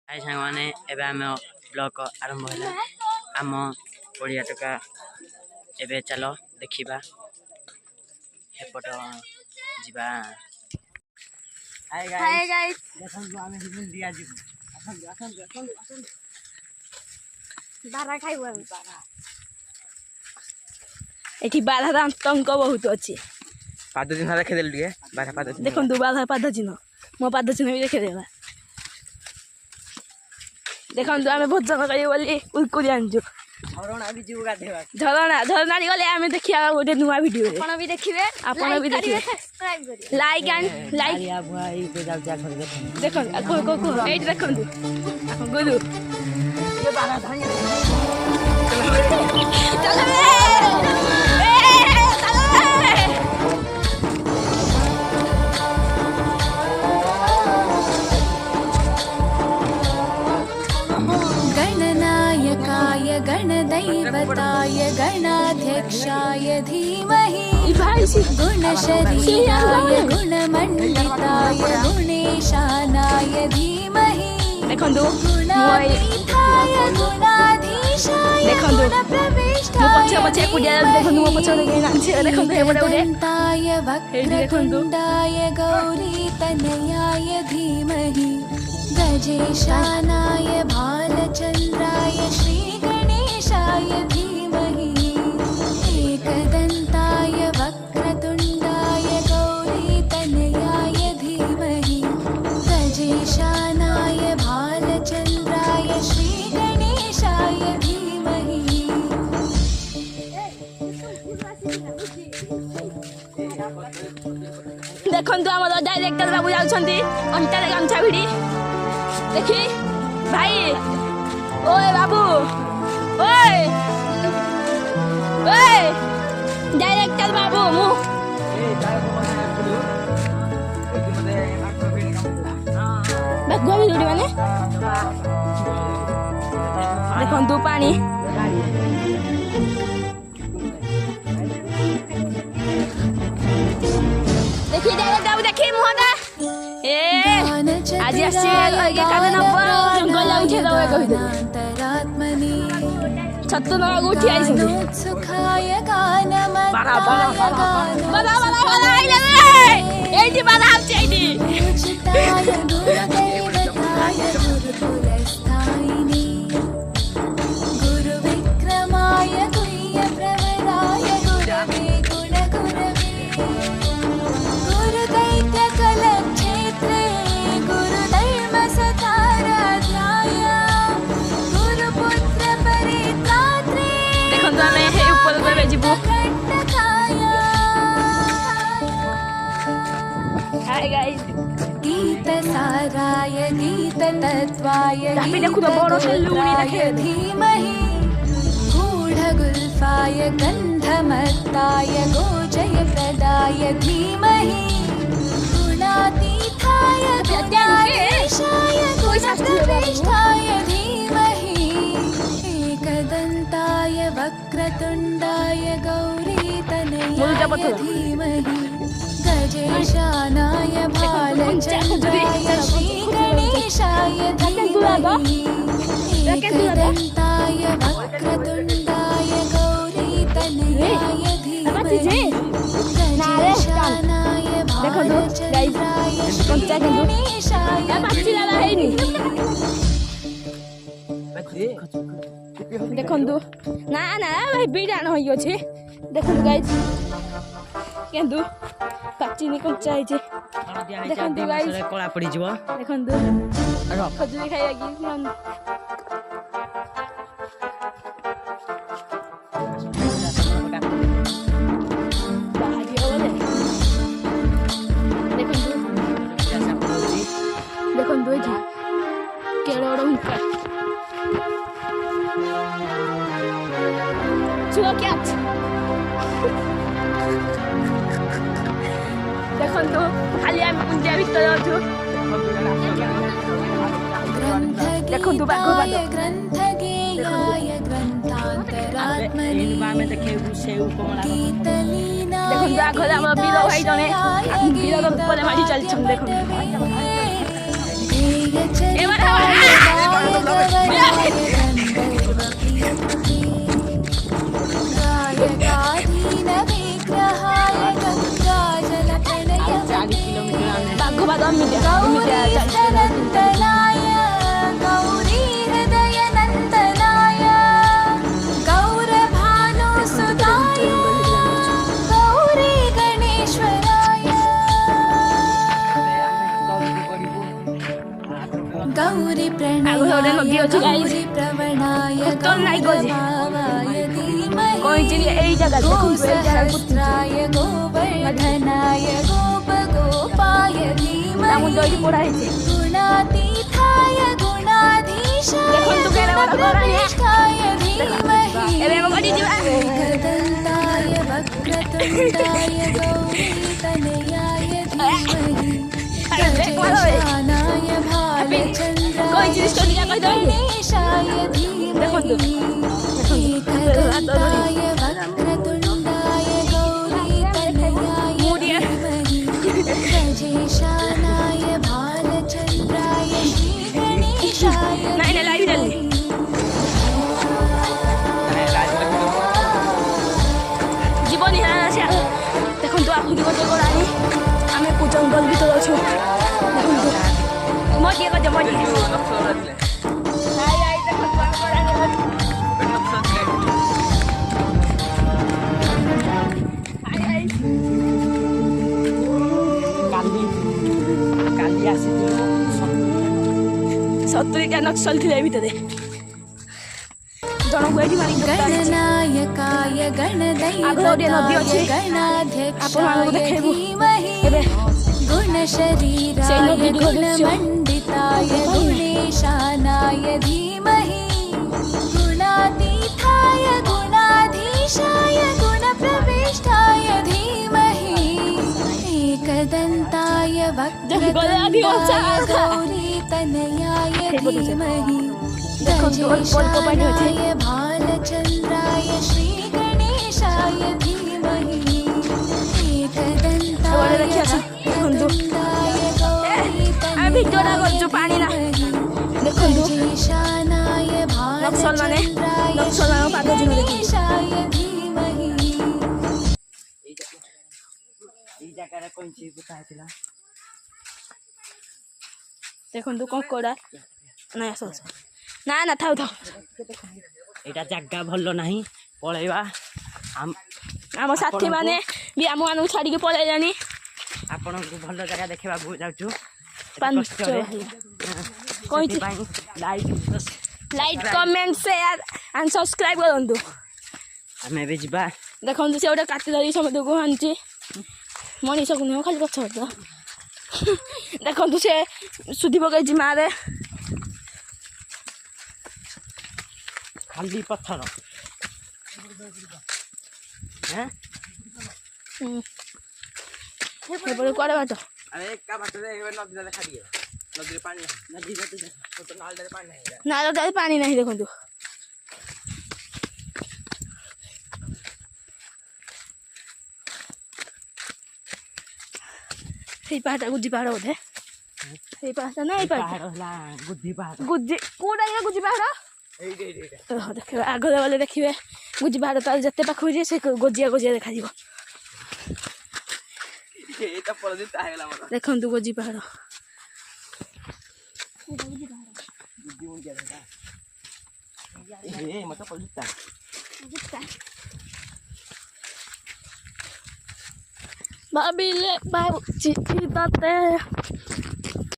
हाय सांग मैंने एवं आम ब्लॉग आरंभ है आम पड़िया टका एवं चल देखा एपट जा एठी बाधा आतंक बहुत अच्छे पाद चिन्ह देखीदेल बाधा पाद देखो बाधा पाद चिन्ह मो पाद चिन्ह भी देखीदेला देखो आम भोजन करी आनचु झरणा झरणा गले आम देखा गोटे नुआ वीडियो भी देखिए आपण भी देखिए लाइक एंड लाइक देखो एट देखो गुरु गणनायकाय गणदैवताय गणाध्यक्षाय धीमहि गुणशरीराय गुणमण्डिताय गुणेशानाय धीमहि गुणातीताय गुणाधीशाय गुणप्रविष्टाय एकदन्ताय वक्रतुण्डाय गौरीतनयाय धीमहि गजेशानाय भालचन्द्राय श्रीगणेशाय धीमहि एकदन्ताय वक्रतुण्डाय गौरीतनयाय धीमहि गजेशानाय भालचन्द्राय श्रीगणेशाय धीमहि देखो आम डायरेक्टर बाबू जाऊँगी अंटारे गामछा भिड़ी देखी भाई ओए बाबू ओए ओए डायरेक्टर बाबू मु बागुआ भी माने देखो तू पानी देखी डायरेक्टर बाबू देखी मुहदा आज छत्तू नवा उठी आई गुरु विक्रमाय गुह्य प्रवराय गुरवे गुणगुरवे गुरु दैत्य कलक्षेत्रे गुरुधर्मसताराध्याय गुरुपुत्र परित्रात्रे देखो ऊपर कर जीवो हाय गाइस गीत साराय गीत तत्वाय धीमहि गूढ़गुल्फाय गन्धमत्ताय गोजय प्रदाय धीमहि गुणातीताय गुणाधीशाय गुणप्रविष्टाय धीमहि एकदन्ताय वक्रतुण्डाय गौरीतनयाय धीमहि गजेशानाय भालचन्द्राय श्रीगणेशाय धीमहि एकदन्ताय वक्रतुण्डाय गौरीतनयाय धीमहि गजेशानाय भालचन्द्राय श्रीगणेशाय देखो ना ना भाई बिरान हो देखो गाइस केंदु पाचिनी कंचा है देखो गाइस कला पड़ी जीव देखो खजुरी खाइया कि देखो केड़ो हुंका छुआ क्या देखो खाली आम कुंडिया भीतर अछु देखो ग्रंथगीताय ग्रंथगेयाय ग्रंथान्तरात्मनि गीतलीनाय देखो आखर आम बीर भाई जने बीर ऊपर मारी चलछन देखो ଗୋଟେ ନଦୀ ଅଛି guys। गौरी प्रवणाय तो नहीं गोजी। गौरभावाय धीमहि कोई चीज यही जगह देखो गोसहस्राय गोवर्धनाय गोपगोपाय धीमहि पड़ा है गुणातीताय गुणाधीशाय देखो तू कहने वाला बोल रही है। गुणप्रविष्टाय धीमहि एबे हम गड़ी जीवा एकदन्ताय वक्रतुण्डाय गौरीतनयाय धीमहि गजेशानाय कोई चीज तो दिया कोई दो गणेशाय धीमहि एकदन्ताय वक्रतुण्डाय गौरीतनयाय धीमहि गजेशानाय भालचन्द्राय श्रीगणेशाय नहीं लाइव जल्दी जीवनी है से देखो तो आखु दिगो गोरानी आमे को जंगल भीतर अछु देखो मजे को मजे आई आई देखो तो गोरानी आई आई काली आसीथिलु 70 टा नक्सल थिले भीतर जनक एठी मारी गणनायकाय गणदैवताय गणाध्यक्षाय धीमहि गुणशरीराय गुणमण्डिताय गुणेशानाय धीमहि गुणातीताय गुणाधीशाय गुणप्रविष्टाय धीमहि एकदन्ताय वक्रतुण्डाय गौरीतनयाय धीमहि गजेशानाय भालचन्द्राय श्रीगणेशाय धीमहि एकदन्ताय वक्रतुण्डाय गौरीतनयाय गजेशानाय भालचन्द्राय श्रीगणेशाय धीमहि এই জায়গাটা কোন চিজ বুঝাইছিলা देखो कौन कोड़ा ना आस ना ना थाउ थाउ এটা জায়গা ভালো ନାହିଁ পଳେଇବା आम साथी माने भी आम मान छाड़ी के पळेलानी ଆପଣଙ୍କୁ ଭଲ ଜାଗା ଦେଖିବାକୁ ଯାଉଛୁ पांच कोई like comment share and subscribe करंतु ଆମେ ଏବେ ଯିବା देखो से गोटे काटी धरी समस्त को आनी मनीष को नुह खाली गछ तो देखो से सुधी पकई मारे ଖାଲି ପଥର हैं एपटे कुआडे बाट अरे का बाटरे एबे नदी देखा दिए नदी पानी नदी तो नाल दे पानी नहीं नाल तो पानी नहीं देखो এই পাহাড়টা গুজি পাহাড় ওঠে এই পাহাড়টা না এই পাহাড় ହେଲା ଗୁଦ୍ଦି ପାହାଡ଼ গুজি কোটা ইয়া গুজি পাহাড় এইটা ଦେଖିବେ ଆଗରେ ଗଲେ ଦେଖିବେ ଗୁଜି ପାହାଡ଼ ତାର ଯେତେ ପାଖକୁ ଯିବେ ସେ ଗୋଜିଆ ଗୋଜିଆ ଦେଖାଯିବ ଏଇଟା ପଳଦିନ ତାହେଲା ଆମର ଦେଖନ୍ତୁ ଗୋଜି ପାହାଡ଼ ଏ ମତେ ପଳଦିତା ଭାବିଲେ ଭାବୁଛି ତାତେ